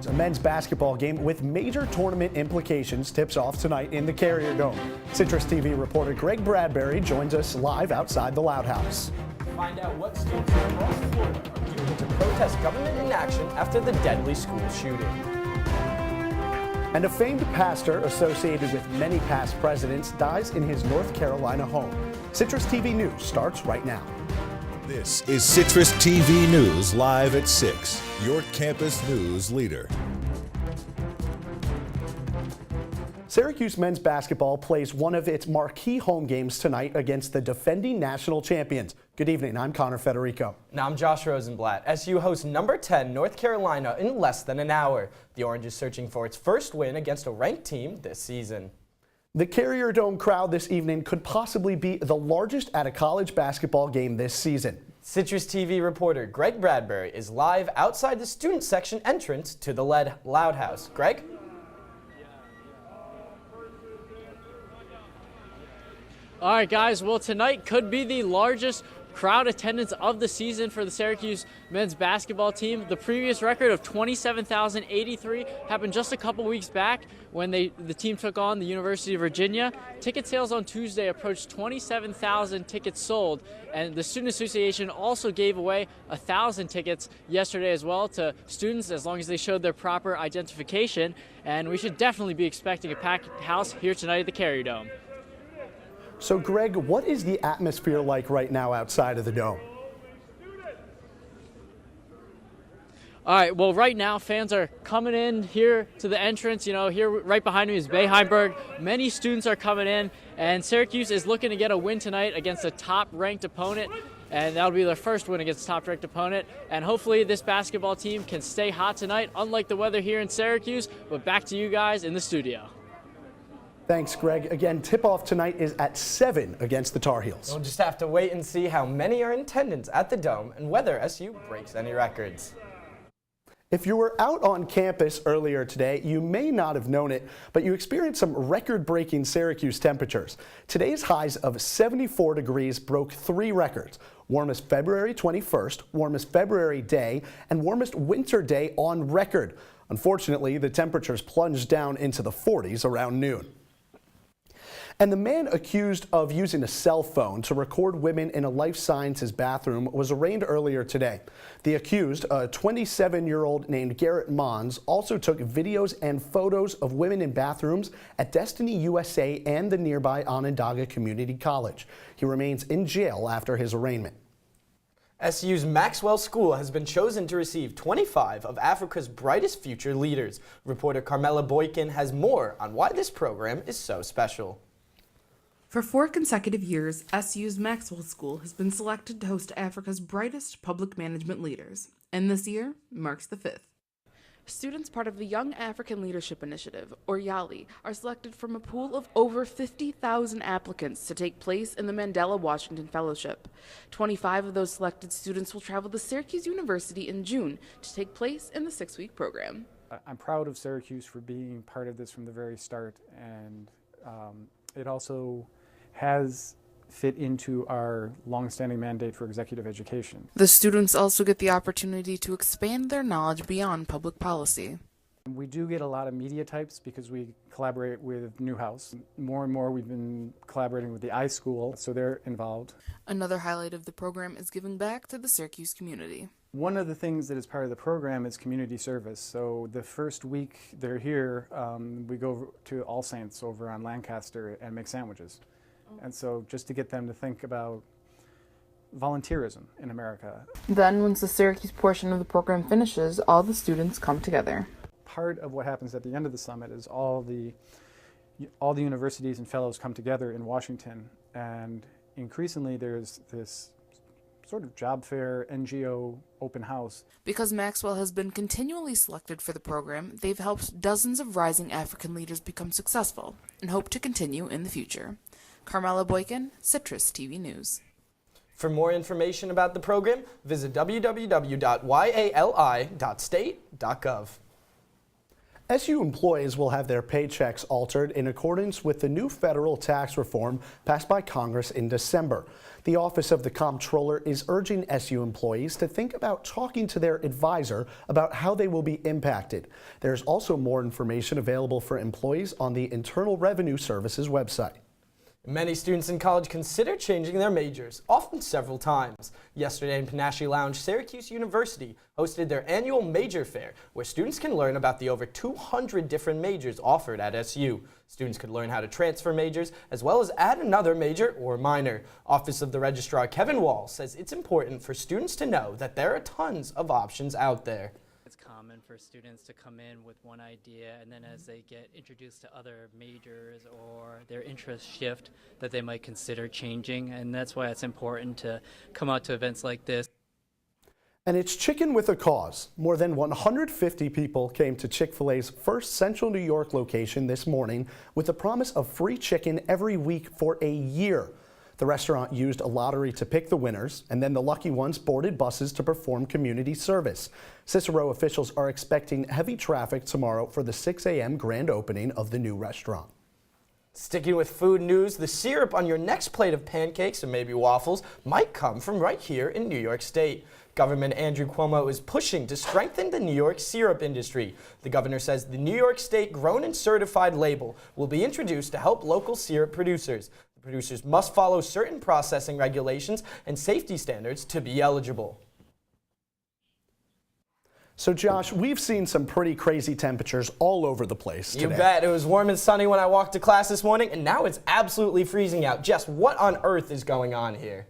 A men's basketball game with major tournament implications tips off tonight in the Carrier Dome. CitrusTV reporter Greg Bradbury joins us live outside the Loud House. Find out what students across Florida are doing to protest government inaction after the deadly school shooting. And a famed pastor associated with many past presidents dies in his North Carolina home. CitrusTV News starts right now. This is CitrusTV News live at 6, your campus news leader. Syracuse men's basketball plays one of its marquee home games tonight against the defending national champions. Good evening, I'm Federico. And I'm Josh Rosenblatt. SU hosts number 10 North Carolina in less than an hour. The Orange is searching for its first win against a ranked team this season. The Carrier Dome crowd this evening could possibly be the largest at a college basketball game this season. CitrusTV reporter Greg Bradbury is live outside the student section entrance to the Loud House. Greg? All right, guys. Well, tonight could be the largest crowd attendance of the season for the Syracuse men's basketball team. The previous record of 27,083 happened just a couple weeks back when the team took on the University of Virginia. Ticket sales on Tuesday approached 27,000 tickets sold, and the Student Association also gave away 1,000 tickets yesterday as well to students as long as they showed their proper identification. And we should definitely be expecting a packed house here tonight at the Carrier Dome. So, Greg, what is the atmosphere like right now outside of the Dome? All right, well, right now, fans are coming in here to the entrance. You know, here right behind me is Bayheimberg. Many students are coming in, and Syracuse is looking to get a win tonight against a top-ranked opponent, and that'll be their first win against a top-ranked opponent. And hopefully this basketball team can stay hot tonight, unlike the weather here in Syracuse. But back to you guys in the studio. Thanks, Greg. Again, tip-off tonight is at 7 against the Tar Heels. We'll just have to wait and see how many are in attendance at the Dome and whether SU breaks any records. If you were out on campus earlier today, you may not have known it, but you experienced some record-breaking Syracuse temperatures. Today's highs of 74 degrees broke 3 records: warmest February 21st, warmest February day, and warmest winter day on record. Unfortunately, the temperatures plunged down into the 40s around noon. And the man accused of using a cell phone to record women in a life sciences bathroom was arraigned earlier today. The accused, a 27-year-old named Garrett Mons, also took videos and photos of women in bathrooms at Destiny USA and the nearby Onondaga Community College. He remains in jail after his arraignment. SU's Maxwell School has been chosen to receive 25 of Africa's brightest future leaders. Reporter Carmella Boykin has more on why this program is so special. For 4 consecutive years, SU's Maxwell School has been selected to host Africa's brightest public management leaders, and this year marks the 5th. Students part of the Young African Leadership Initiative, or YALI, are selected from a pool of over 50,000 applicants to take place in the Mandela Washington Fellowship. 25 of those selected students will travel to Syracuse University in June to take place in the 6-week program. I'm proud of Syracuse for being part of this from the very start, and it also has fit into our long-standing mandate for executive education. The students also get the opportunity to expand their knowledge beyond public policy. We do get a lot of media types because we collaborate with Newhouse. More and more we've been collaborating with the iSchool, so they're involved. Another highlight of the program is giving back to the Syracuse community. One of the things that is part of the program is community service. So the first week they're here, we go to All Saints over on Lancaster and make sandwiches. And so just to get them to think about volunteerism in America. Then, once the Syracuse portion of the program finishes, all the students come together. Part of what happens at the end of the summit is all the universities and fellows come together in Washington, and increasingly there's this sort of job fair, NGO open house. Because Maxwell has been continually selected for the program, they've helped dozens of rising African leaders become successful and hope to continue in the future. Carmella Boykin, CitrusTV News. For more information about the program, visit www.yali.state.gov. SU employees will have their paychecks altered in accordance with the new federal tax reform passed by Congress in December. The Office of the Comptroller is urging SU employees to think about talking to their advisor about how they will be impacted. There's also more information available for employees on the Internal Revenue Service's website. Many students in college consider changing their majors, often several times. Yesterday in Panache Lounge, Syracuse University hosted their annual major fair, where students can learn about the over 200 different majors offered at SU. Students could learn how to transfer majors, as well as add another major or minor. Office of the Registrar Kevin Wall says it's important for students to know that there are tons of options out there. It's common for students to come in with one idea, and then as they get introduced to other majors or their interests shift, that they might consider changing, and that's why it's important to come out to events like this. And it's chicken with a cause. More than 150 people came to Chick-fil-A's first Central New York location this morning with the promise of free chicken every week for a year. The restaurant used a lottery to pick the winners, and then the lucky ones boarded buses to perform community service. Cicero officials are expecting heavy traffic tomorrow for the 6 a.m. grand opening of the new restaurant. Sticking with food news, the syrup on your next plate of pancakes or maybe waffles might come from right here in New York State. Governor Andrew Cuomo is pushing to strengthen the New York syrup industry. The governor says the New York State Grown and Certified label will be introduced to help local syrup producers. The producers must follow certain processing regulations and safety standards to be eligible. So Josh, we've seen some pretty crazy temperatures all over the place today. You bet. It was warm and sunny when I walked to class this morning, and now it's absolutely freezing out. Jess, what on earth is going on here?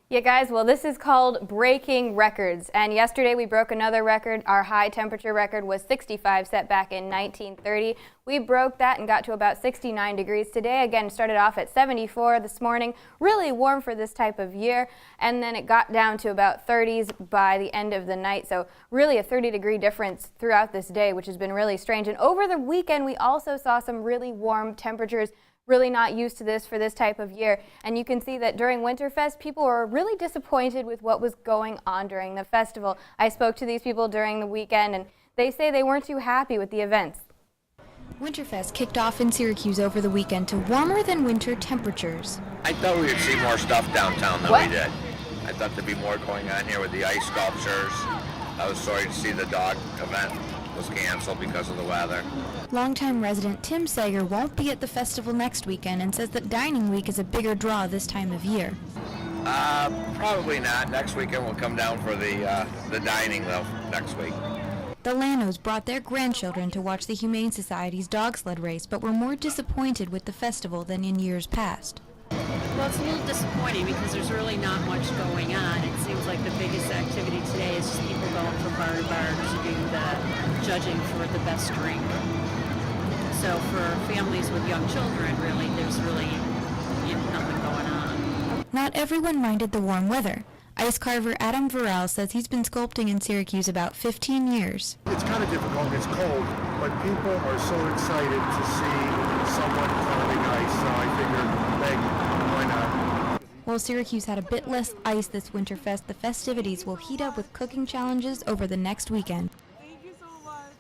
Yeah, guys, well, this is called breaking records. And yesterday we broke another record. Our high temperature record was 65, set back in 1930. We broke that and got to about 69 degrees today. Again, started off at 74 this morning. Really warm for this type of year. And then it got down to about 30s by the end of the night. So really a 30-degree difference throughout this day, which has been really strange. And over the weekend, we also saw some really warm temperatures. Really not used to this for this type of year. And you can see that during Winterfest, people were really disappointed with what was going on during the festival. I spoke to these people during the weekend, and they say they weren't too happy with the events. Winterfest kicked off in Syracuse over the weekend to warmer than winter temperatures. I thought we would see more stuff downtown than we did. I thought there'd be more going on here with the ice sculptures. I was sorry to see the dog event was canceled because of the weather. Longtime resident Tim Sager won't be at the festival next weekend and says that Dining Week is a bigger draw this time of year. Probably not. Next weekend we'll come down for the dining though next week. The Lanos brought their grandchildren to watch the Humane Society's dog sled race, but were more disappointed with the festival than in years past. Well, it's a little disappointing because there's really not much going on. It seems like the biggest activity today is just people going from bar to bar to do the judging for the best drink. So for families with young children, really, there's really nothing going on. Not everyone minded the warm weather. Ice carver Adam Varel says he's been sculpting in Syracuse about 15 years. It's kind of difficult, it's cold, but people are so excited to see someone carving ice, so I figured, hey, why not? While Syracuse had a bit less ice this Winterfest, the festivities will heat up with cooking challenges over the next weekend. Thank you so much.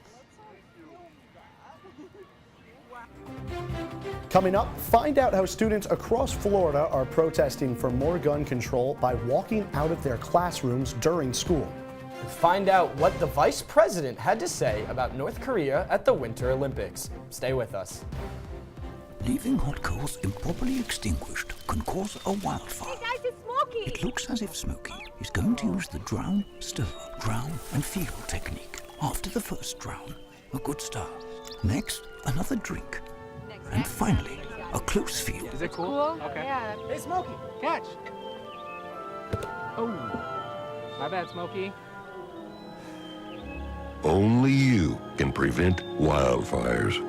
Coming up, find out how students across Florida are protesting for more gun control by walking out of their classrooms during school. Find out what the vice president had to say about North Korea at the Winter Olympics. Stay with us. Leaving hot coals improperly extinguished can cause a wildfire. Hey guys, it's Smokey! It looks as if Smokey is going to use the drown, stir, drown and feel technique. After the first drown, a good start. Next, another drink. And finally, a close feel. Is it cool? Okay. Yeah. Hey, Smokey, catch! Oh, my bad, Smokey. Only you can prevent wildfires.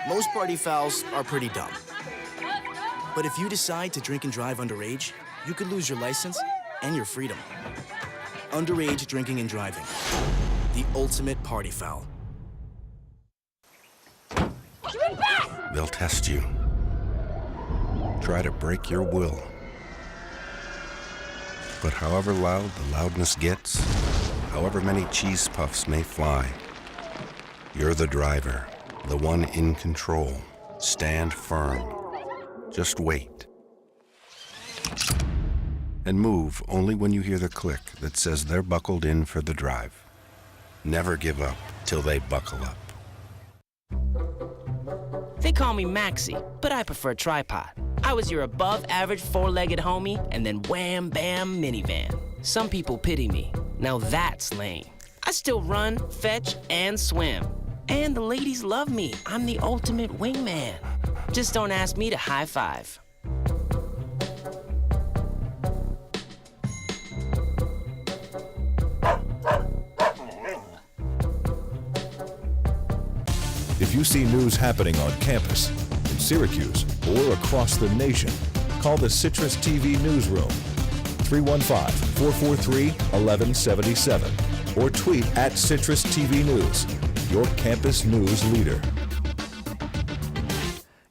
Most party fouls are pretty dumb. But if you decide to drink and drive underage, you could lose your license and your freedom. underage drinking and driving. The ultimate party foul. They'll test you. Try to break your will. But however loud the loudness gets, however many cheese puffs may fly, you're the driver, the one in control. Stand firm. Just wait. And move only when you hear the click that says they're buckled in for the drive. Never give up till they buckle up. They call me Maxie, but I prefer tripod. I was your above-average four-legged homie, and then wham, bam, minivan. Some people pity me. Now that's lame. I still run, fetch, and swim. And the ladies love me. I'm the ultimate wingman. Just don't ask me to high five. If you see news happening on campus, in Syracuse, or across the nation, call the CitrusTV Newsroom, 315-443-1177, or tweet at CitrusTV News, your campus news leader.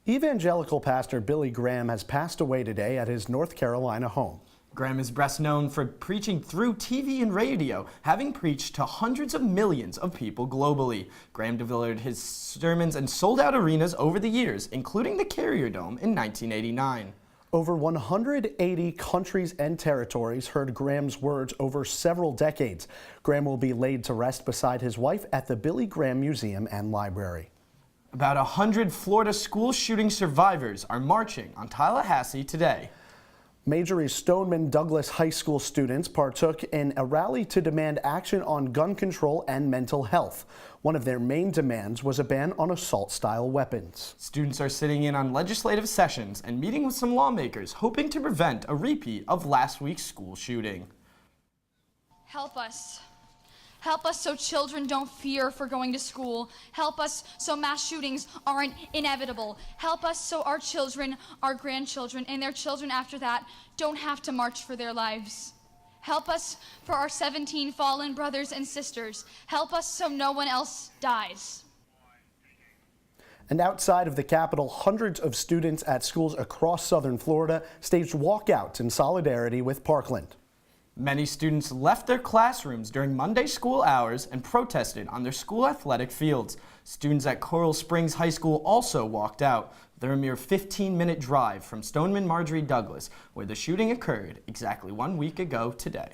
Evangelical pastor Billy Graham has passed away today at his North Carolina home. Graham is best known for preaching through TV and radio, having preached to hundreds of millions of people globally. Graham delivered his sermons in sold-out arenas over the years, including the Carrier Dome in 1989. Over 180 countries and territories heard Graham's words over several decades. Graham will be laid to rest beside his wife at the Billy Graham Museum and Library. About 100 Florida school shooting survivors are marching on Tallahassee today. Majory Stoneman Douglas High School students partook in a rally to demand action on gun control and mental health. One of their main demands was a ban on assault-style weapons. Students are sitting in on legislative sessions and meeting with some lawmakers, hoping to prevent a repeat of last week's school shooting. Help us. Help us so children don't fear for going to school. Help us so mass shootings aren't inevitable. Help us so our children, our grandchildren, and their children after that don't have to march for their lives. Help us for our 17 fallen brothers and sisters. Help us so no one else dies. And outside of the Capitol, hundreds of students at schools across southern Florida staged walkouts in solidarity with Parkland. Many students left their classrooms during Monday school hours and protested on their school athletic fields. Students at Coral Springs High School also walked out. They're a mere 15-minute drive from Stoneman Marjory Douglas, where the shooting occurred exactly 1 week ago today.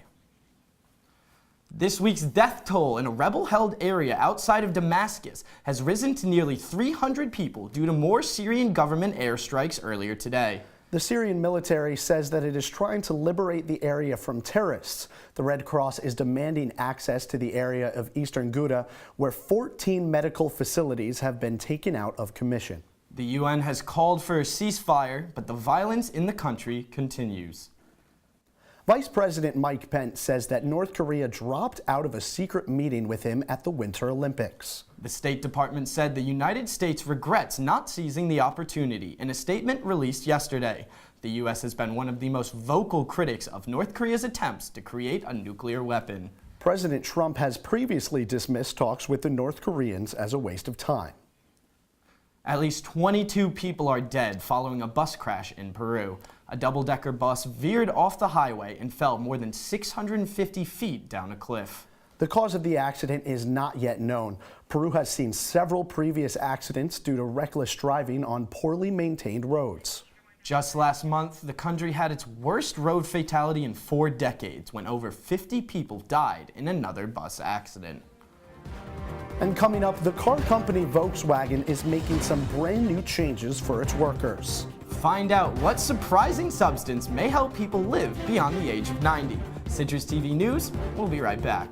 This week's death toll in a rebel-held area outside of Damascus has risen to nearly 300 people due to more Syrian government airstrikes earlier today. The Syrian military says that it is trying to liberate the area from terrorists. The Red Cross is demanding access to the area of eastern Ghouta, where 14 medical facilities have been taken out of commission. The UN has called for a ceasefire, but the violence in the country continues. Vice President Mike Pence says that North Korea dropped out of a secret meeting with him at the Winter Olympics. The State Department said the United States regrets not seizing the opportunity in a statement released yesterday. The U.S. has been one of the most vocal critics of North Korea's attempts to create a nuclear weapon. President Trump has previously dismissed talks with the North Koreans as a waste of time. At least 22 people are dead following a bus crash in Peru. A double-decker bus veered off the highway and fell more than 650 feet down a cliff. The cause of the accident is not yet known. Peru has seen several previous accidents due to reckless driving on poorly maintained roads. Just last month, the country had its worst road fatality in 4 decades when over 50 people died in another bus accident. And coming up, the car company Volkswagen is making some brand new changes for its workers. Find out what surprising substance may help people live beyond the age of 90. Citrus TV News, we'll be right back.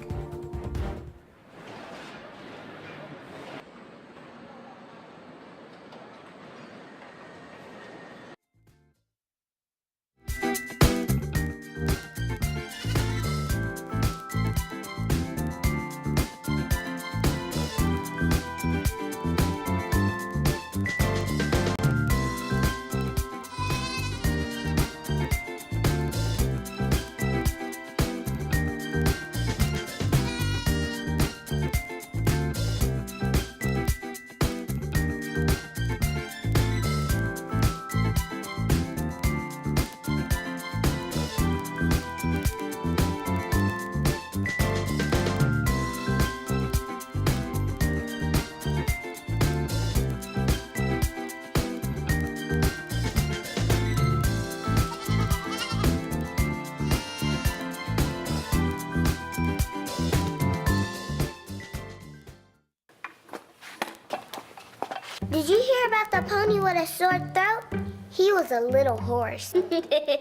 Did you hear about the pony with a sore throat? He was a little horse.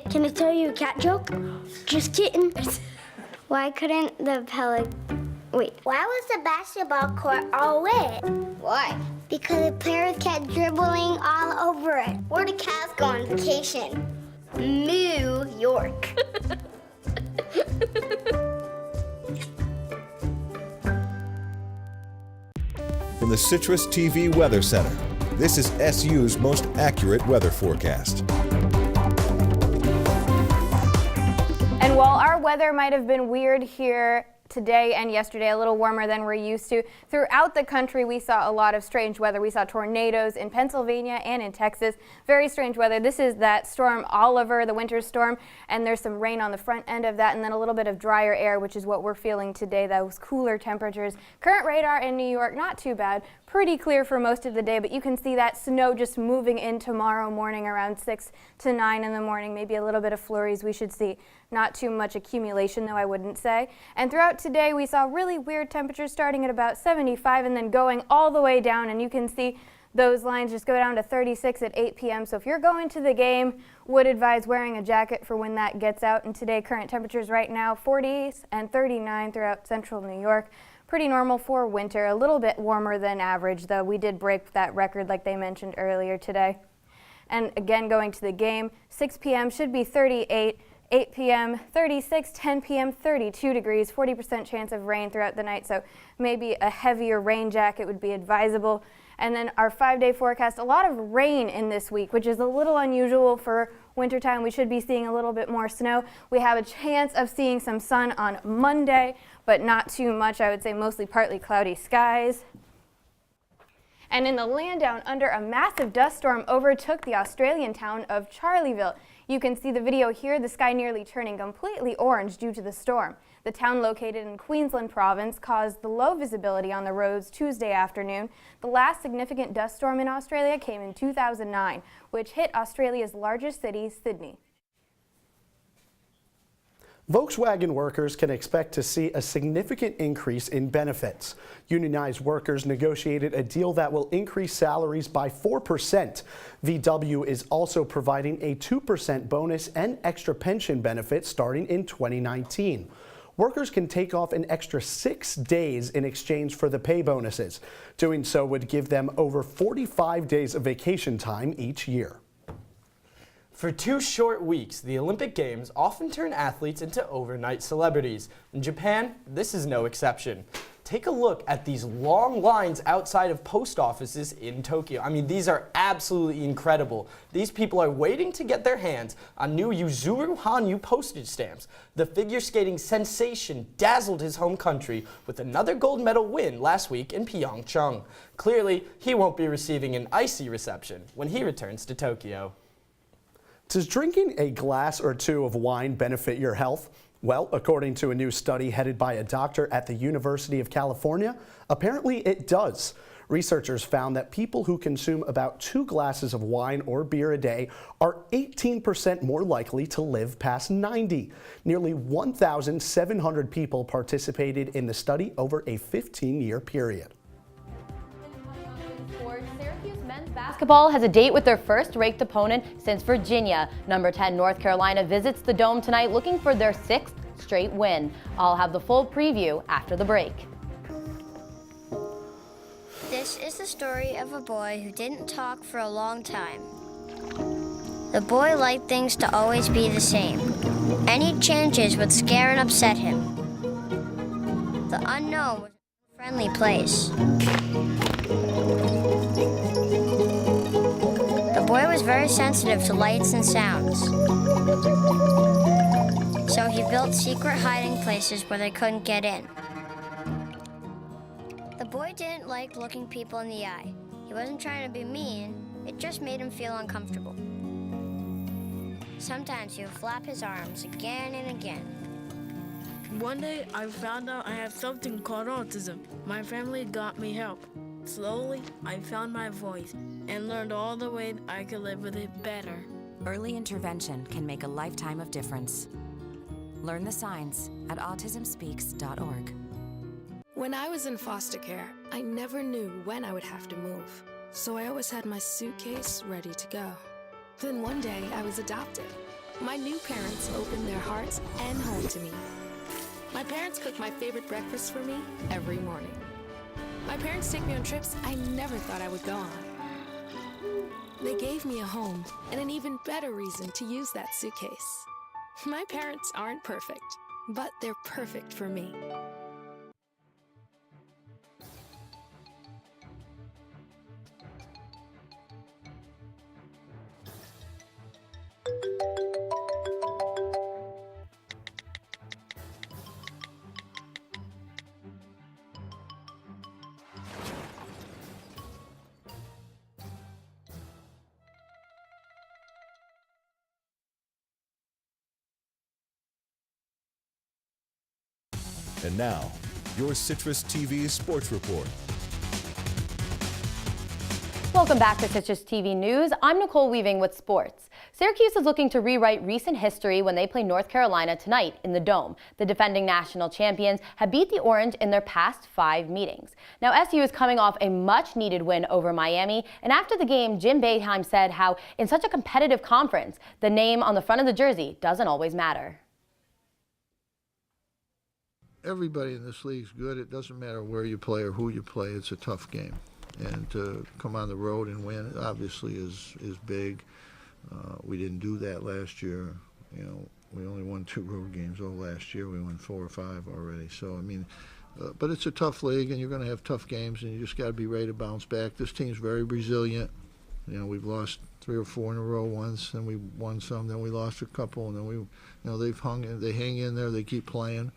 Can I tell you a cat joke? Just kidding. Why couldn't the Why was the basketball court all wet? Why? Because the players kept dribbling all over it. Where did cats go on vacation? New York. From the Citrus TV Weather Center, this is SU's most accurate weather forecast. And while our weather might have been weird here today and yesterday, a little warmer than we're used to, throughout the country we saw a lot of strange weather. We saw tornadoes in Pennsylvania and in Texas. Very strange weather. This is that storm Oliver, the winter storm, and there's some rain on the front end of that, and then a little bit of drier air, which is what we're feeling today, those cooler temperatures. Current radar in New York, not too bad. Pretty clear for most of the day, but you can see that snow just moving in tomorrow morning around 6 to 9 in the morning. Maybe a little bit of flurries we should see. Not too much accumulation, though, I wouldn't say. And throughout today, we saw really weird temperatures starting at about 75 and then going all the way down. And you can see those lines just go down to 36 at 8 p.m. So if you're going to the game, would advise wearing a jacket for when that gets out. And today, current temperatures right now, 40s and 39 throughout central New York. Pretty normal for winter, a little bit warmer than average, though. We did break that record like they mentioned earlier today. And again, going to the game, 6 p.m. should be 38, 8 p.m. 36, 10 p.m. 32 degrees, 40% chance of rain throughout the night, so maybe a heavier rain jacket would be advisable. And then our 5-day forecast, a lot of rain in this week, which is a little unusual for wintertime. We should be seeing a little bit more snow. We have a chance of seeing some sun on Monday, but not too much. I would say mostly partly cloudy skies. And in the land down under, a massive dust storm overtook the Australian town of Charleville. You can see the video here, the sky nearly turning completely orange due to the storm. The town, located in Queensland province, caused the low visibility on the roads Tuesday afternoon. The last significant dust storm in Australia came in 2009, which hit Australia's largest city, Sydney. Volkswagen workers can expect to see a significant increase in benefits. Unionized workers negotiated a deal that will increase salaries by 4%. VW is also providing a 2% bonus and extra pension benefit starting in 2019. Workers can take off an extra 6 days in exchange for the pay bonuses. Doing so would give them over 45 days of vacation time each year. For 2 short weeks, the Olympic Games often turn athletes into overnight celebrities. In Japan, this is no exception. Take a look at these long lines outside of post offices in Tokyo. I mean, these are absolutely incredible. These people are waiting to get their hands on new Yuzuru Hanyu postage stamps. The figure skating sensation dazzled his home country with another gold medal win last week in Pyeongchang. Clearly, he won't be receiving an icy reception when he returns to Tokyo. Does drinking a glass or two of wine benefit your health? Well, according to a new study headed by a doctor at the University of California, apparently it does. Researchers found that people who consume about 2 glasses of wine or beer a day are 18% more likely to live past 90. Nearly 1,700 people participated in the study over a 15-year period. Syracuse men's basketball has a date with their first ranked opponent since Virginia. Number 10 North Carolina visits the Dome tonight looking for their 6th straight win. I'll have the full preview after the break. This is the story of a boy who didn't talk for a long time. The boy liked things to always be the same. Any changes would scare and upset him. The unknown was a friendly place. The boy was very sensitive to lights and sounds. So he built secret hiding places where they couldn't get in. The boy didn't like looking people in the eye. He wasn't trying to be mean, it just made him feel uncomfortable. Sometimes he would flap his arms again and again. One day I found out I have something called autism. My family got me help. Slowly, I found my voice and learned all the ways I could live with it better. Early intervention can make a lifetime of difference. Learn the signs at autismspeaks.org. When I was in foster care, I never knew when I would have to move. so I always had my suitcase ready to go. Then one day, I was adopted. My new parents opened their hearts and home to me. My parents cook my favorite breakfast for me every morning. My parents take me on trips I never thought I would go on. They gave me a home and an even better reason to use that suitcase. My parents aren't perfect, but they're perfect for me. And now, your Citrus TV Sports Report. Welcome back to Citrus TV News. I'm Nicole Weaving with sports. Syracuse is looking to rewrite recent history when they play North Carolina tonight in the Dome. The defending national champions have beat the Orange in their past 5 meetings. Now, SU is coming off a much-needed win over Miami, and after the game, Jim Boeheim said how, in such a competitive conference, the name on the front of the jersey doesn't always matter. Everybody in this league's good. It doesn't matter where you play or who you play. It's a tough game. And to come on the road and win obviously is big. We didn't do that last year. You know, we only won 2 road games all last year. We won 4 or 5 already. So, I mean, but it's a tough league, and you're going to have tough games, and you just got to be ready to bounce back. This team's very resilient. You know, we've lost 3 or 4 in a row once, and we won some, then we lost a couple, and then they hang in there, they keep playing.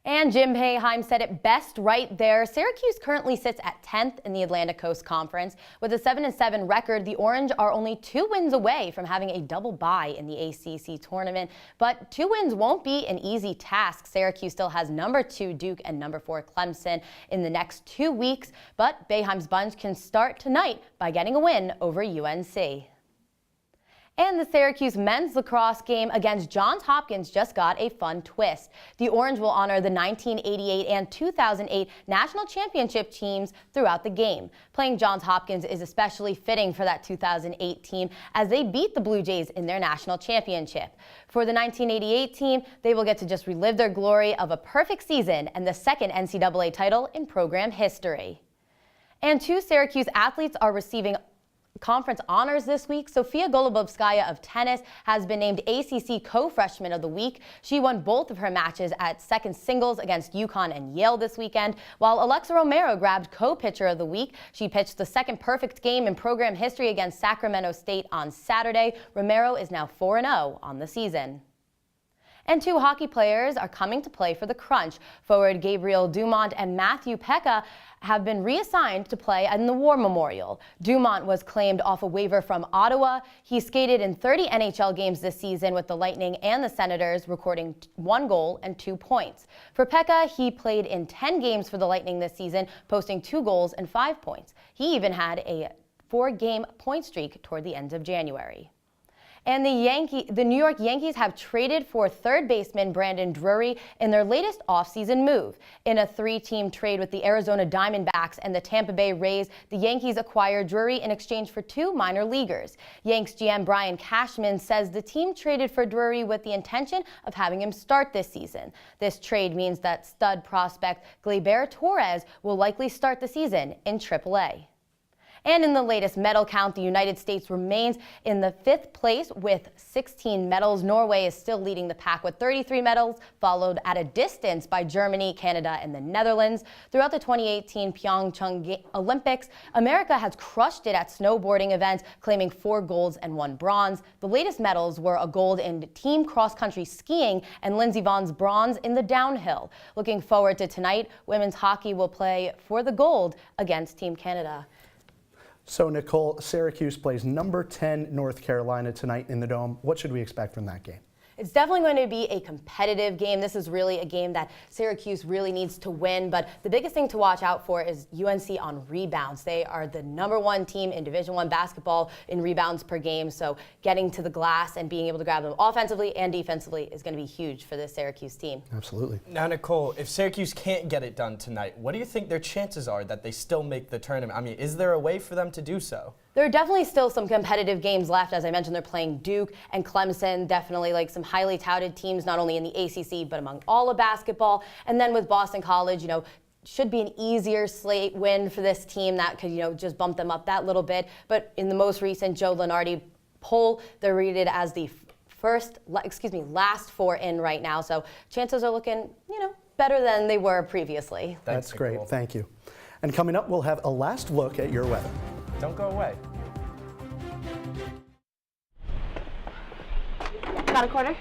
And Jim Boeheim said it best right there. Syracuse currently sits at 10th in the Atlantic Coast Conference. With a 7-7 record, the Orange are only 2 wins away from having a double bye in the ACC tournament. But 2 wins won't be an easy task. Syracuse still has number 2 Duke and number 4 Clemson in the next 2 weeks. But Boeheim's bunch can start tonight by getting a win over UNC. And the Syracuse men's lacrosse game against Johns Hopkins just got a fun twist. The Orange will honor the 1988 and 2008 national championship teams throughout the game. Playing Johns Hopkins is especially fitting for that 2008 team as they beat the Blue Jays in their national championship. For the 1988 team, they will get to just relive their glory of a perfect season and the second NCAA title in program history. And 2 Syracuse athletes are receiving conference honors this week. Sofia Golubovskaya of tennis has been named ACC Co-Freshman of the Week. She won both of her matches at second singles against UConn and Yale this weekend, while Alexa Romero grabbed Co-Pitcher of the Week. She pitched the second perfect game in program history against Sacramento State on Saturday. Romero is now 4-0 on the season. And 2 hockey players are coming to play for the Crunch. Forward Gabriel Dumont and Matthew Pekka have been reassigned to play in the War Memorial. Dumont was claimed off a waiver from Ottawa. He skated in 30 NHL games this season with the Lightning and the Senators, recording 1 goal and 2 points. For Pekka, he played in 10 games for the Lightning this season, posting 2 goals and 5 points. He even had a 4-game point streak toward the end of January. And the New York Yankees have traded for third baseman Brandon Drury in their latest offseason move. In a 3-team trade with the Arizona Diamondbacks and the Tampa Bay Rays, the Yankees acquired Drury in exchange for 2 minor leaguers. Yanks GM Brian Cashman says the team traded for Drury with the intention of having him start this season. This trade means that stud prospect Gleyber Torres will likely start the season in AAA. And in the latest medal count, the United States remains in the 5th place with 16 medals. Norway is still leading the pack with 33 medals, followed at a distance by Germany, Canada, and the Netherlands. Throughout the 2018 Pyeongchang Olympics, America has crushed it at snowboarding events, claiming 4 golds and 1 bronze. The latest medals were a gold in team cross-country skiing and Lindsey Vohn's bronze in the downhill. Looking forward to tonight, women's hockey will play for the gold against Team Canada. So, Nicole, Syracuse plays number 10 North Carolina tonight in the Dome. What should we expect from that game? It's definitely going to be a competitive game. This is really a game that Syracuse really needs to win, but the biggest thing to watch out for is UNC on rebounds. They are the #1 team in Division I basketball in rebounds per game, so getting to the glass and being able to grab them offensively and defensively is going to be huge for this Syracuse team. Absolutely. Now, Nicole, if Syracuse can't get it done tonight, what do you think their chances are that they still make the tournament? I mean, is there a way for them to do so? There are definitely still some competitive games left. As I mentioned, they're playing Duke and Clemson, definitely like some highly touted teams, not only in the ACC, but among all of basketball. And then with Boston College, you know, should be an easier slate win for this team that could, you know, just bump them up that little bit. But in the most recent Joe Lunardi poll, they're rated as the last 4 in right now. So chances are looking, you know, better than they were previously. That's great. Thank you. And coming up, we'll have a last look at your weather. Don't go away. Got a quarter?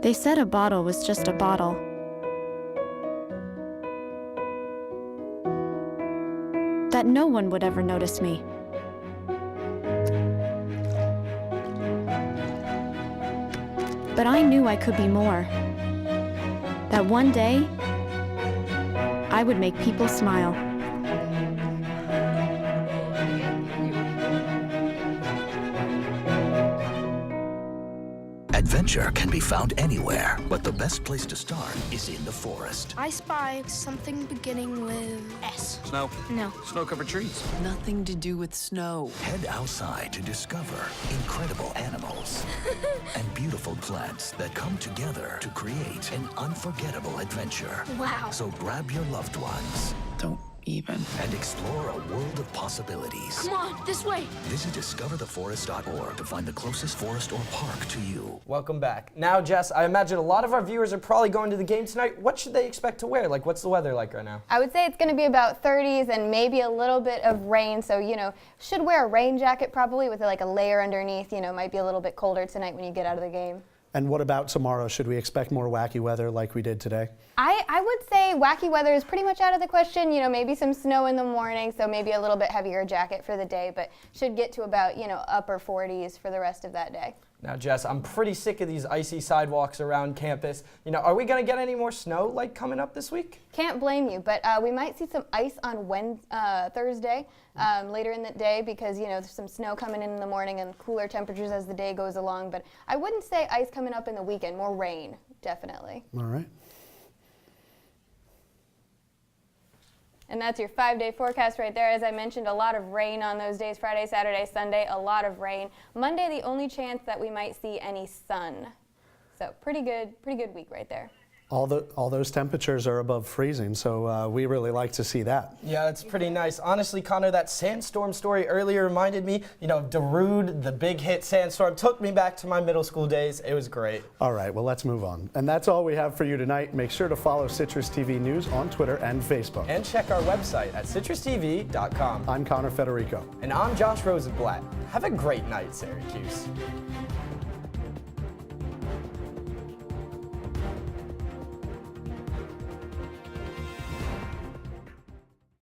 They said a bottle was just a bottle. That no one would ever notice me. But I knew I could be more. That one day, I would make people smile. Adventure can be found anywhere, but the best place to start is in the forest. I spy something beginning with S. Snow? No. Snow-covered trees. Nothing to do with snow. Head outside to discover incredible animals and beautiful plants that come together to create an unforgettable adventure. Wow. So grab your loved ones. Don't even. And explore a world of possibilities. Come on, this way. Visit discovertheforest.org to find the closest forest or park to you. Welcome back. Now, Jess, I imagine a lot of our viewers are probably going to the game tonight. What should they expect to wear? Like, what's the weather like right now? I would say it's going to be about 30s and maybe a little bit of rain. So, you know, should wear a rain jacket probably with like a layer underneath. You know, might be a little bit colder tonight when you get out of the game. And what about tomorrow? Should we expect more wacky weather like we did today? I would say wacky weather is pretty much out of the question. You know, maybe some snow in the morning, so maybe a little bit heavier jacket for the day, but should get to about, you know, upper 40s for the rest of that day. Now, Jess, I'm pretty sick of these icy sidewalks around campus. You know, are we going to get any more snow like coming up this week? Can't blame you, but we might see some ice on Thursday later in the day because, you know, there's some snow coming in the morning and cooler temperatures as the day goes along. But I wouldn't say ice coming up in the weekend, more rain, definitely. All right. And that's your 5-day forecast right there. As I mentioned, a lot of rain on those days, Friday, Saturday, Sunday, a lot of rain. Monday, the only chance that we might see any sun. So pretty good week right there. All those temperatures are above freezing, so we really like to see that. Yeah, it's pretty nice. Honestly, Connor, that sandstorm story earlier reminded me, you know, Darude, the big hit sandstorm, took me back to my middle school days. It was great. All right, well, let's move on. And that's all we have for you tonight. Make sure to follow Citrus TV News on Twitter and Facebook. And check our website at citrustv.com. I'm Connor Federico. And I'm Josh Rosenblatt. Have a great night, Syracuse.